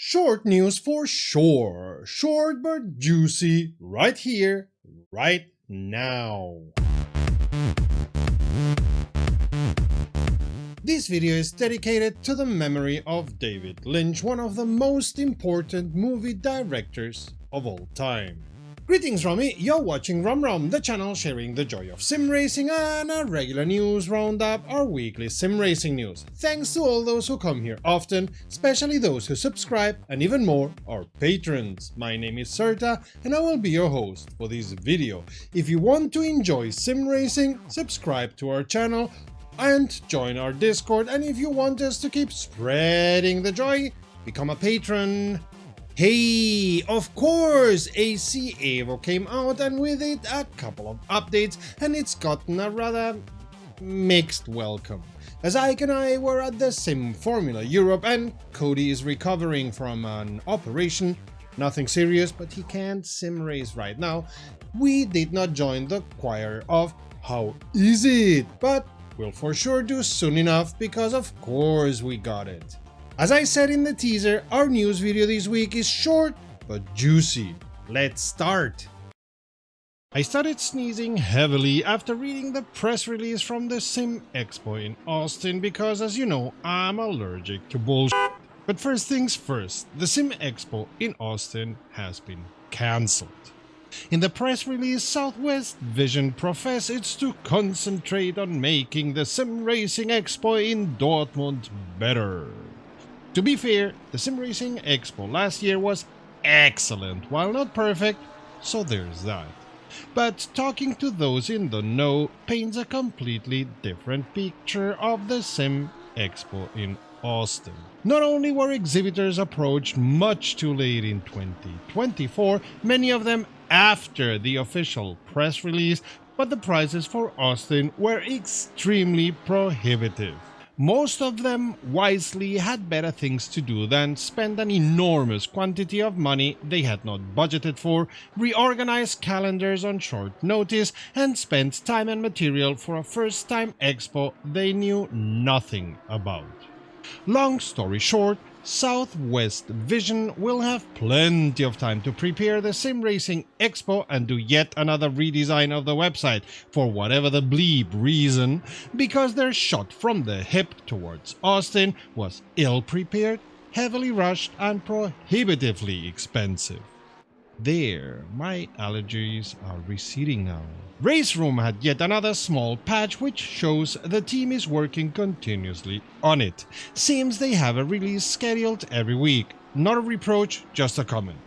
Short news for sure. Short but juicy right here, right now. This video is dedicated to the memory of David Lynch, one of the most important movie directors of all time. Greetings from me, you're watching Rom, the channel sharing the joy of sim racing and a regular news roundup, our weekly sim racing news. Thanks to all those who come here often, especially those who subscribe, and even more, our patrons. My name is Serta and I will be your host for this video. If you want to enjoy sim racing, subscribe to our channel and join our Discord, and if you want us to keep spreading the joy, become a patron. Hey, of course, ACEvo came out, and with it a couple of updates, and it's gotten a rather mixed welcome. As Ike and I were at the Sim Formula Europe, and Cody is recovering from an operation, nothing serious, but he can't sim race right now, we did not join the choir of how is it, but we'll for sure do soon enough, because of course we got it. As I said in the teaser, our news video this week is short but juicy. Let's start! I started sneezing heavily after reading the press release from the Sim Expo in Austin because, as you know, I'm allergic to bullshit. But first things first, the Sim Expo in Austin has been cancelled. In the press release, Southwest Vision professes it's to concentrate on making the Sim Racing Expo in Dortmund better. To be fair, the Sim Racing Expo last year was excellent, while not perfect, so there's that. But talking to those in the know paints a completely different picture of the Sim Expo in Austin. Not only were exhibitors approached much too late in 2024, many of them after the official press release, but the prices for Austin were extremely prohibitive. Most of them wisely had better things to do than spend an enormous quantity of money they had not budgeted for, reorganize calendars on short notice, and spend time and material for a first-time expo they knew nothing about. Long story short, Southwest Vision will have plenty of time to prepare the Sim Racing Expo and do yet another redesign of the website for whatever the bleep reason, because their shot from the hip towards Austin was ill-prepared, heavily rushed, and prohibitively expensive. There, my allergies are receding now. Race Room had yet another small patch which shows the team is working continuously on it. Seems they have a release scheduled every week. Not a reproach, just a comment.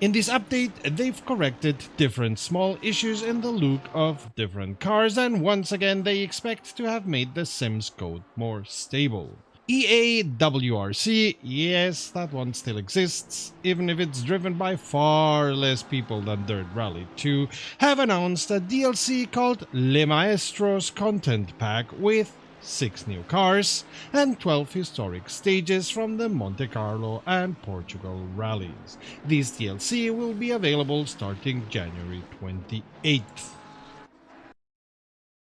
In this update, they've corrected different small issues in the look of different cars, and once again they expect to have made the Sims code more stable. EAWRC, yes, that one still exists, even if it's driven by far less people than Dirt Rally 2, have announced a DLC called Le Maestros Content Pack with 6 new cars and 12 historic stages from the Monte Carlo and Portugal rallies. This DLC will be available starting January 28th.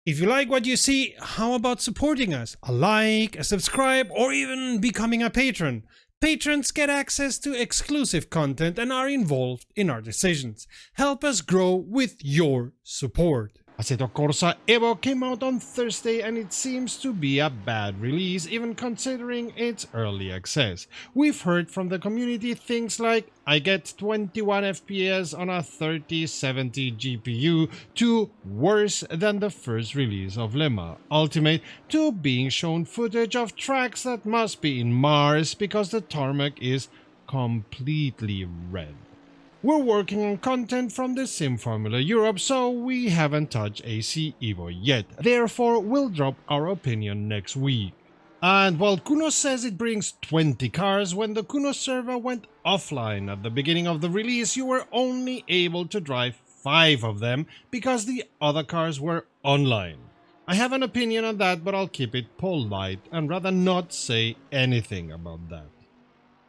If you like what you see, how about supporting us? A like, a subscribe, or even becoming a patron. Patrons get access to exclusive content and are involved in our decisions. Help us grow with your support. Assetto Corsa Evo came out on Thursday and it seems to be a bad release, even considering its early access. We've heard from the community things like, I get 21 FPS on a 3070 GPU, to worse than the first release of Le Mans Ultimate, to being shown footage of tracks that must be in Mars because the tarmac is completely red. We're working on content from the Sim Formula Europe, so we haven't touched ACEvo yet. Therefore, we'll drop our opinion next week. And while Kuno says it brings 20 cars, when the Kuno server went offline at the beginning of the release, you were only able to drive 5 of them because the other cars were online. I have an opinion on that, but I'll keep it polite and rather not say anything about that.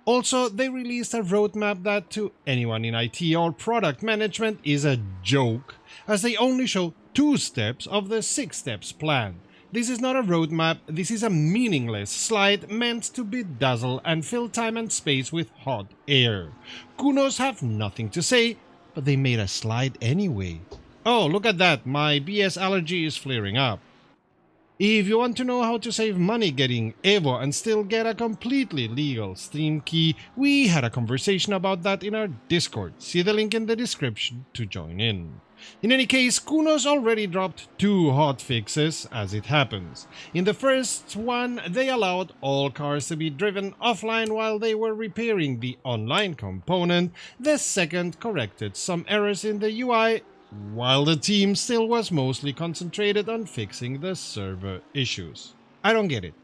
Also, they released a roadmap that to anyone in IT or product management is a joke, as they only show 2 steps of the 6 steps plan. This is not a roadmap, this is a meaningless slide meant to bedazzle and fill time and space with hot air. Kunos have nothing to say, but they made a slide anyway. Oh, look at that, my BS allergy is flaring up. If you want to know how to save money getting Evo and still get a completely legal Steam key, we had a conversation about that in our Discord. See the link in the description to join in. In any case, Kunos already dropped 2 hotfixes as it happens. In the first one, they allowed all cars to be driven offline while they were repairing the online component. The second corrected some errors in the UI, while the team still was mostly concentrated on fixing the server issues. I don't get it.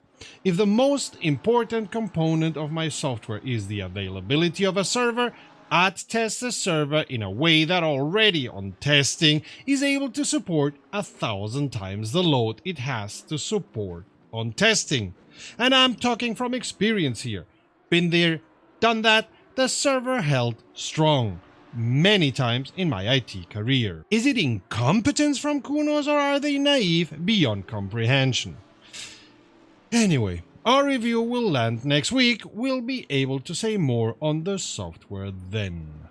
If the most important component of my software is the availability of a server, I'd test the server in a way that already on testing is able to support 1,000 times the load it has to support on testing. And I'm talking from experience here. Been there, done that, the server held strong. Many times in my IT career. Is it incompetence from Kunos or are they naive beyond comprehension? Anyway, our review will land next week. We'll be able to say more on the software then.